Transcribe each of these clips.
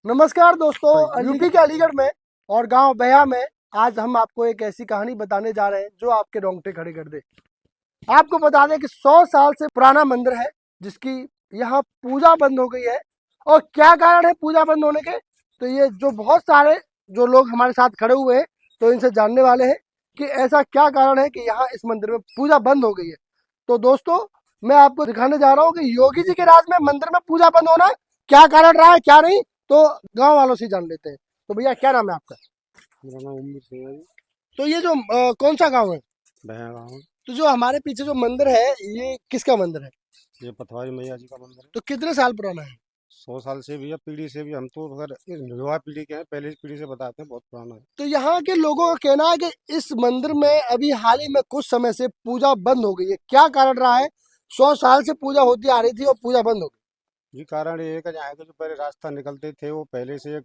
नमस्कार दोस्तों, यूपी के अलीगढ़ में और गांव बया में आज हम आपको एक ऐसी कहानी बताने जा रहे हैं जो आपके रोंगटे खड़े कर दे। आपको बता दें कि 100 साल से पुराना मंदिर है जिसकी यहाँ पूजा बंद हो गई है। और क्या कारण है पूजा बंद होने के, तो ये जो बहुत सारे जो लोग हमारे साथ खड़े हुए हैं तो इनसे जानने वाले हैं कि ऐसा क्या कारण है कि यहाँ इस मंदिर में पूजा बंद हो गई है। तो दोस्तों, मैं आपको दिखाने जा रहा हूँ कि योगी जी के राज में मंदिर में पूजा बंद होना क्या कारण रहा है क्या नहीं, तो गांव वालों से जान लेते हैं। तो भैया क्या नाम है आपका? मेरा नाम उम्मीद सिंह है जी। तो ये जो कौन सा गांव है? बहरा गाँव है। तो जो हमारे पीछे जो मंदिर है ये किसका मंदिर है? ये पथवारी मैया जी का मंदिर है। तो कितने साल पुराना है? 100 साल से भी है, पीढ़ी से भी। हम तो अगर युवा पीढ़ी के हैं, पहले की पीढ़ी से बताते हैं, बहुत पुराना है। तो यहाँ के लोगों का कहना है कि इस मंदिर में अभी हाल ही में कुछ समय से पूजा बंद हो गई है। क्या कारण रहा है? 100 साल से पूजा होती आ रही थी और पूजा बंद हो जी कारण ये है कि यहाँ के जो पहले रास्ता निकलते थे वो पहले से एक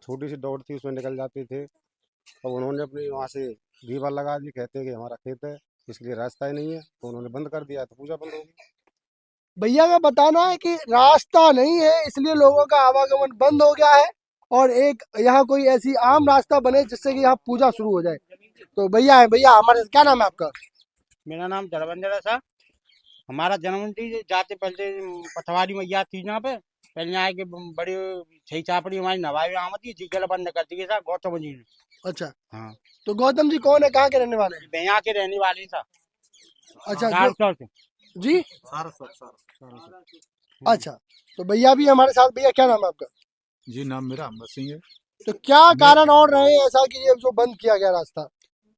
छोटी सी दौड़ थी, उसमें निकल जाते थे। अब उन्होंने अपनी वहाँ से दीवार लगा दी, कहते हैं कि हमारा खेत है, इसलिए रास्ता ही नहीं है, तो उन्होंने बंद कर दिया, तो पूजा बंद हो गई। गई। भैया का बताना है कि रास्ता नहीं है इसलिए लोगों का आवागमन बंद हो गया है और एक यहाँ कोई ऐसी आम रास्ता बने जिससे कि यहाँ पूजा शुरू हो जाए। तो भैया है, भैया हमारे साथ, क्या नाम है आपका? मेरा नाम धर्मेंद्र है साहब। हमारा जन्मदिन जाते पहले पथवारी मैया थी यहाँ पे। पहले यहाँ के बड़ी छही चापड़ी हमारी नवाई आमदी जी गल बंद कर दी साहब गौतम जी ने। अच्छा, हाँ, तो गौतम जी कौन है, कहाँ के रहने वाले हैं? मैं यहाँ के रहने वाले साहब, अच्छा जो, सारसौर से। जी, हम्म। अच्छा। तो भैया भी हमारे साथ। भैया क्या नाम है आपका? जी नाम मेरा अहमद सिंह है। तो क्या मैं कारण और रहे ऐसा कि ये जो बंद किया गया रास्ता?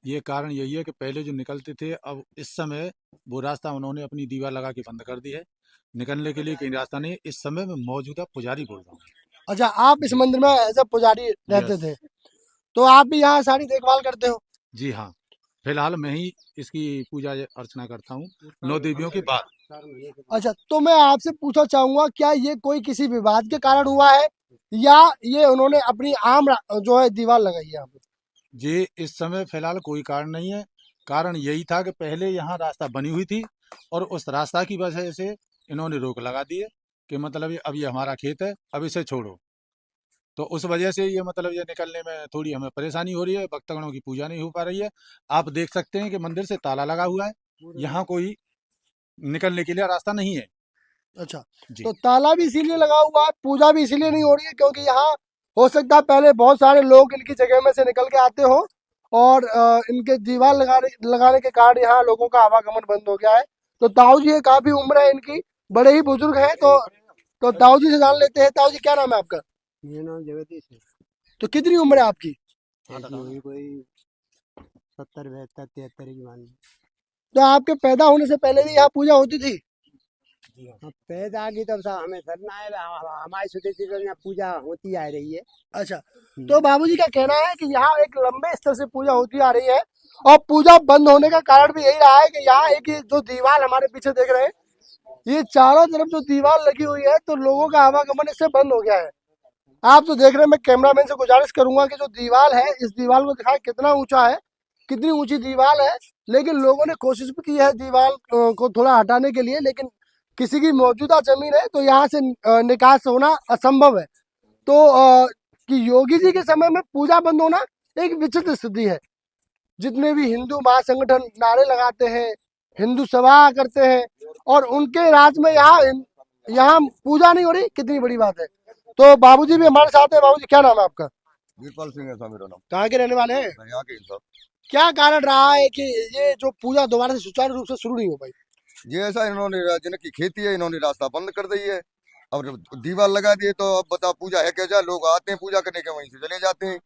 ये कारण यही है कि पहले जो निकलते थे, अब इस समय वो रास्ता उन्होंने अपनी दीवार लगा के बंद कर दी है। निकलने के लिए कहीं रास्ता नहीं। इस समय मैं मौजूदा पुजारी बोल रहा हूँ। अच्छा, आप इस जी। मंदिर में एज अ पुजारी रहते यस। थे, तो आप भी यहाँ सारी देखभाल करते हो? जी हाँ। फिलहाल मैं ही इसकी पूजा अर्चना करता हूँ, 9 देवियों के बाद। 4 महीने के अच्छा, तो मैं आपसे पूछना चाहूंगा क्या ये कोई किसी विवाद के कारण हुआ है या ये उन्होंने अपनी जो है दीवार लगाई है यहाँ पे? ये इस समय फिलहाल कोई कारण नहीं है। कारण यही था कि पहले यहाँ रास्ता बनी हुई थी और उस रास्ता की वजह से इन्होंने रोक लगा दी है कि मतलब अब ये हमारा खेत है, अब इसे छोड़ो। तो उस वजह से ये मतलब ये निकलने में थोड़ी हमें परेशानी हो रही है, भक्तगणों की पूजा नहीं हो पा रही है। आप देख सकते हैं कि मंदिर से ताला लगा हुआ है, पूरे यहाँ कोई निकलने के लिए रास्ता नहीं है। अच्छा, जी। तो ताला भी इसीलिए लगा हुआ है, पूजा भी इसीलिए नहीं हो रही है क्योंकि यहाँ हो सकता है पहले बहुत सारे लोग इनकी जगह में से निकल के आते हो और इनके दीवार लगाने के कारण यहाँ लोगों का आवागमन बंद हो गया है। तो ताऊ जी है, काफी उम्र है इनकी, बड़े ही बुजुर्ग हैं। तो ताऊ जी से जान लेते हैं। ताऊ जी क्या नाम है आपका? मेरा नाम जगदीश है। तो कितनी उम्र है आपकी? ऐसी होगी कोई 70 72 73 की मान ली। तो आपके पैदा होने से पहले भी यहाँ पूजा होती थी? अब पैदा की तब साहब हमें सरना है, हमारी सुधि तो यहाँ पूजा होती आ रही है। अच्छा, तो बाबूजी का कहना है कि यहाँ एक लंबे स्तर से पूजा होती आ रही है और पूजा बंद होने का कारण भी यही रहा है कि यहाँ एक ये जो दीवार हमारे पीछे देख रहे हैं, ये चारों तरफ जो दीवार लगी हुई है तो लोगों का आवागमन इससे बंद हो गया है। आप तो देख रहे हैं, मैं कैमरामैन से गुजारिश करूंगा कि जो दीवार है इस दीवार को दिखाए कितना ऊंचा है, कितनी ऊंची दीवार है। लेकिन लोगों ने कोशिश भी की है दीवार को थोड़ा हटाने के लिए, लेकिन किसी की मौजूदा जमीन है तो यहाँ से निकास होना असंभव है। तो कि योगी जी के समय में पूजा बंद होना एक विचित्र स्थिति है। जितने भी हिंदू महासंगठन नारे लगाते हैं, हिंदू सभा करते हैं और उनके राज में यहाँ यहाँ पूजा नहीं हो रही, कितनी बड़ी बात है। तो बाबूजी भी हमारे साथ है। बाबूजी क्या नाम है आपका? वीरपाल सिंह है साहब मेरा नाम। कहाँ के रहने वाले हैं? मैं यहाँ के साहब। क्या कारण रहा है कि ये जो पूजा दोबारा से सुचारू रूप से शुरू नहीं हो पाई? ये ऐसा इन्होंने जिनकी खेती है इन्होंने रास्ता बंद कर दी है। अब दीवार लगा दिए तो अब बताओ पूजा है क्या? लोग आते हैं पूजा करने के, वहीं से चले जाते हैं।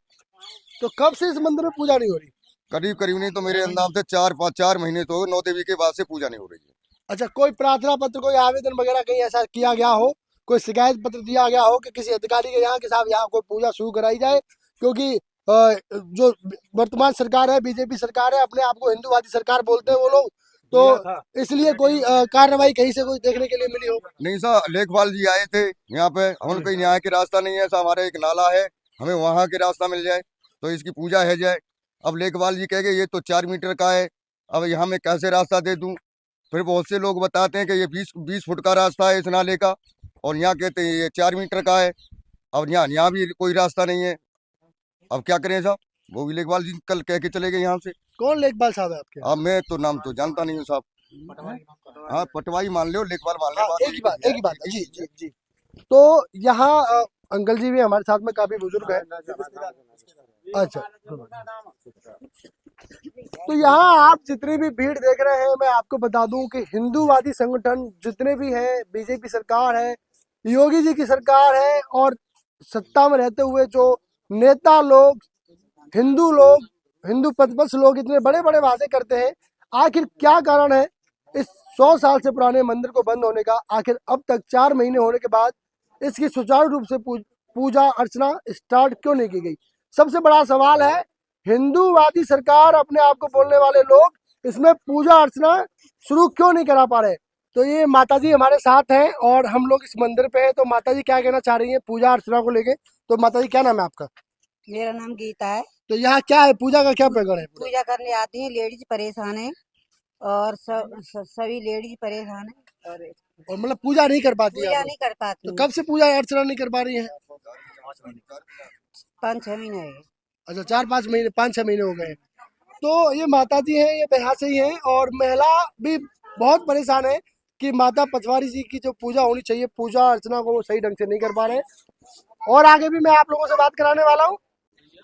तो कब से इस मंदिर में पूजा नहीं हो रही? करीब करीब नहीं तो मेरे अंदाज से 4 5 4 महीने तो 9 देवी के बाद से पूजा नहीं हो रही है। अच्छा, कोई प्रार्थना पत्र, कोई आवेदन वगैरह कहीं ऐसा किया गया हो, कोई शिकायत पत्र दिया गया हो कि किसी अधिकारी के यहाँ के साहब यहाँ कोई पूजा शुरू कराई जाए? क्योंकि जो वर्तमान सरकार है, बीजेपी सरकार है, अपने आप को हिंदूवादी सरकार बोलते हैं वो लोग, तो इसलिए कोई कार्रवाई कहीं से कोई देखने के लिए मिली हो? नहीं सर, लेखपाल जी आए थे यहाँ पे, हम कहीं न्याय के रास्ता नहीं है ऐसा, हमारे एक नाला है, हमें वहाँ के रास्ता मिल जाए तो इसकी पूजा है जाए। अब लेखपाल जी कह गए ये तो 4 मीटर का है, अब यहाँ मैं कैसे रास्ता दे दूँ? फिर बहुत से लोग बताते हैं कि ये 20 20 फुट का रास्ता है इस नाले का, और यहाँ कहते हैं ये 4 मीटर का है। अब यहाँ भी कोई रास्ता नहीं है। अब क्या करें साहब? वो भी लेखपाल जी कल कह के चले गए यहाँ से। कौन लेखपाल साहब है आपके? अब मैं तो नाम तो जानता नहीं हूँ साहब। हाँ, पटवारी मान लो, लेखपाल मान लो, हाँ, बात एक ही बात जी जी जी। तो यहाँ अंकल जी भी हमारे साथ में काफी बुजुर्ग हैं। अच्छा, तो यहाँ आप जितनी भी भीड़ देख रहे हैं, मैं आपको बता दूं कि हिंदूवादी संगठन जितने भी हैं, बीजेपी सरकार है, योगी जी की सरकार है, और सत्ता में रहते हुए जो नेता लोग, हिंदू लोग, हिंदू पथभ्रष्ट लोग इतने बड़े बड़े वादे करते हैं, आखिर क्या कारण है इस 100 साल से पुराने मंदिर को बंद होने का? आखिर अब तक 4 महीने होने के बाद इसकी सुचारू रूप से पूजा अर्चना स्टार्ट क्यों नहीं की गई? सबसे बड़ा सवाल है। हिंदूवादी सरकार, अपने आप को बोलने वाले लोग इसमें पूजा अर्चना शुरू क्यों नहीं करा पा रहे? तो ये माता जी हमारे साथ हैं और हम लोग इस मंदिर पे हैं। तो माता जी क्या कहना चाह रही हैं पूजा अर्चना को लेके? तो माता जी क्या नाम है आपका? मेरा नाम गीता है। तो यहाँ क्या है, पूजा का क्या प्रकरण है? पूजा करने आती हैं लेडीज, परेशान है और सभी लेडीज परेशान है और और मतलब पूजा नहीं कर पाती है पूजा आप लोग? नहीं कर तो पाती। कब से पूजा अर्चना नहीं कर पा रही है? 5-6 महीने है। अच्छा, 4-5 महीने, 5-6 महीने हो गए। तो ये माता जी हैं, ये बिहार से ही हैं, और महिला भी बहुत परेशान है कि माता पचवारी जी की जो पूजा होनी चाहिए, पूजा अर्चना को वो सही ढंग से नहीं कर पा रहे। और आगे भी मैं आप लोगों से बात कराने वाला हूँ।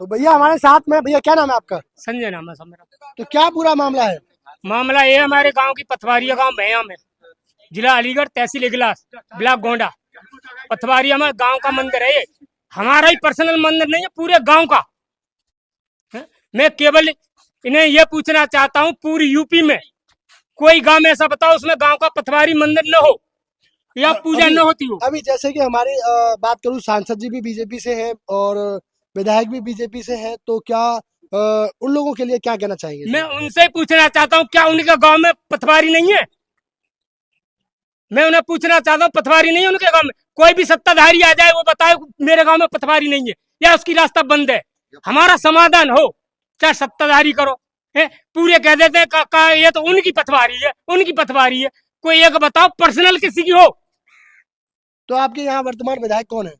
तो भैया हमारे साथ में, भैया क्या नाम है आपका? संजय नाम है सब मेरा। तो क्या पूरा मामला है? मामला ये हमारे गांव की पथवारिया गांव भैया में, जिला अलीगढ़, तहसील इगलास, ब्लॉक गोंडा। पथवारिया में गांव का मंदिर है ये, हमारा ही पर्सनल मंदिर नहीं है, पूरे गांव का है? मैं केवल इन्हें ये पूछना चाहता हूँ, पूरी यूपी में कोई गांव में ऐसा बताओ उसमें गांव का पथवारी मंदिर न हो या पूजा न होती हो। अभी जैसे कि हमारी बात करूं, सांसद जी भी बीजेपी से हैं और विधायक भी बीजेपी से हैं, तो क्या उन लोगों के लिए क्या कहना चाहेंगे? मैं उनसे पूछना चाहता हूँ, क्या उनके गांव में पथवारी नहीं है? मैं उन्हें पूछना चाहता हूँ, पथवारी नहीं है उनके गांव में? कोई भी सत्ताधारी आ जाए वो बताए मेरे गांव में पथवारी नहीं है या उसकी रास्ता बंद है, हमारा समाधान हो। चाहे सत्ताधारी करो है, पूरे कह देते हैं का ये तो उनकी पथवारी है, उनकी पथवारी है। कोई एक बताओ पर्सनल किसी की हो। तो आपके यहाँ वर्तमान विधायक कौन है?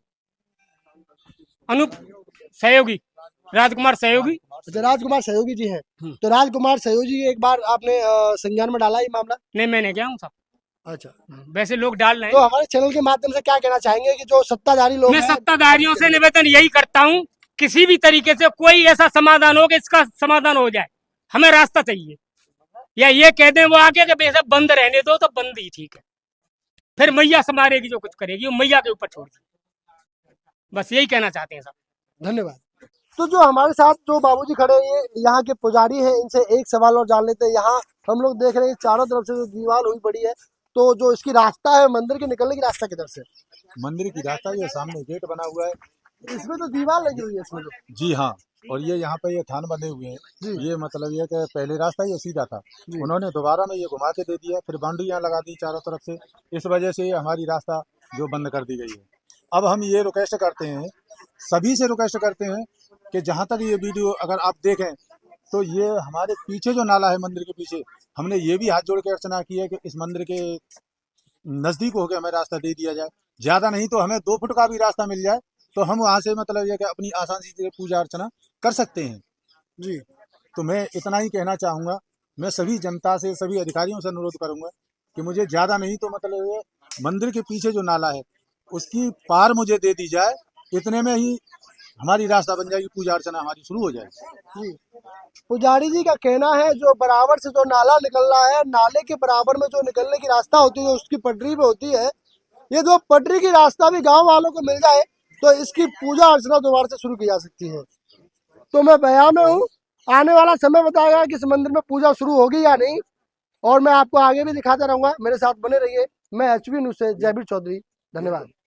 अनूप सहयोगी, राजकुमार सहयोगी। अच्छा, राजकुमार सहयोगी जी हैं। तो राजकुमार सहयोगी जी, एक बार आपने संज्ञान में डाला ये मामला? नहीं, मैंने क्या हूँ साहब, अच्छा, वैसे लोग डाल रहे तो हैं। हमारे चैनल के माध्यम से क्या कहना चाहेंगे कि जो सत्ताधारी लोग मैं हैं, सत्ताधारियों से निवेदन यही करता हूँ, किसी भी तरीके से कोई ऐसा समाधान हो कि इसका समाधान हो जाए, हमें रास्ता चाहिए। या ये कह दें वो आगे के बेशक बंद रहने दो तो बंद ही ठीक है, फिर मैया संभालेगी, जो कुछ करेगी वो मैया के ऊपर छोड़ दी। बस यही कहना चाहते हैं साहब। धन्यवाद। तो जो हमारे साथ जो बाबूजी खड़े हैं, ये यहाँ के पुजारी हैं, इनसे एक सवाल और जान लेते हैं। यहाँ हम लोग देख रहे हैं चारों तरफ से जो दीवार हुई पड़ी है, तो जो इसकी रास्ता है मंदिर के निकलने की रास्ता किधर से? मंदिर की रास्ता ये सामने गेट बना हुआ है। इसमें तो दीवार लगी हुई है इसमें तो। जी हाँ, और ये यहाँ पे ये थान बने हुए हैं। ये मतलब ये कि पहले रास्ता ये सीधा था, उन्होंने दोबारा में ये घुमा के दे दिया, फिर बाउंड्री यहाँ लगा दी चारों तरफ से। इस वजह से हमारी रास्ता जो बंद कर दी गई है। अब हम ये रिक्वेस्ट करते हैं, सभी से रिक्वेस्ट करते हैं कि जहाँ तक ये वीडियो अगर आप देखें तो ये हमारे पीछे जो नाला है मंदिर के पीछे, हमने ये भी हाथ जोड़ के अर्चना की है कि इस मंदिर के नजदीक होकर हमें रास्ता दे दिया जाए। ज्यादा नहीं तो हमें 2 फुट का भी रास्ता मिल जाए तो हम वहां से मतलब ये कि अपनी आसानी से पूजा अर्चना कर सकते हैं जी। तो मैं इतना ही कहना चाहूंगा। मैं सभी जनता से, सभी अधिकारियों से अनुरोध करूंगा कि मुझे ज्यादा नहीं तो मतलब ये मंदिर के पीछे जो नाला है उसकी पार मुझे दे दी जाए, इतने में ही हमारी रास्ता बन जाएगी, पूजा अर्चना हमारी शुरू हो जाएगी। जी, पुजारी जी का कहना है जो बराबर से जो नाला निकल रहा है, नाले के बराबर में जो निकलने की रास्ता होती है उसकी पटरी पे होती है, ये जो पटरी की रास्ता भी गांव वालों को मिल जाए तो इसकी पूजा अर्चना दोबारा से शुरू की जा सकती है। तो मैं बयां में हूँ, आने वाला समय बताएगा कि इस मंदिर में पूजा शुरू होगी या नहीं, और मैं आपको आगे भी दिखाता रहूंगा। मेरे साथ बने रहिए। मैं HB न्यूज़ से जयवीर चौधरी, धन्यवाद।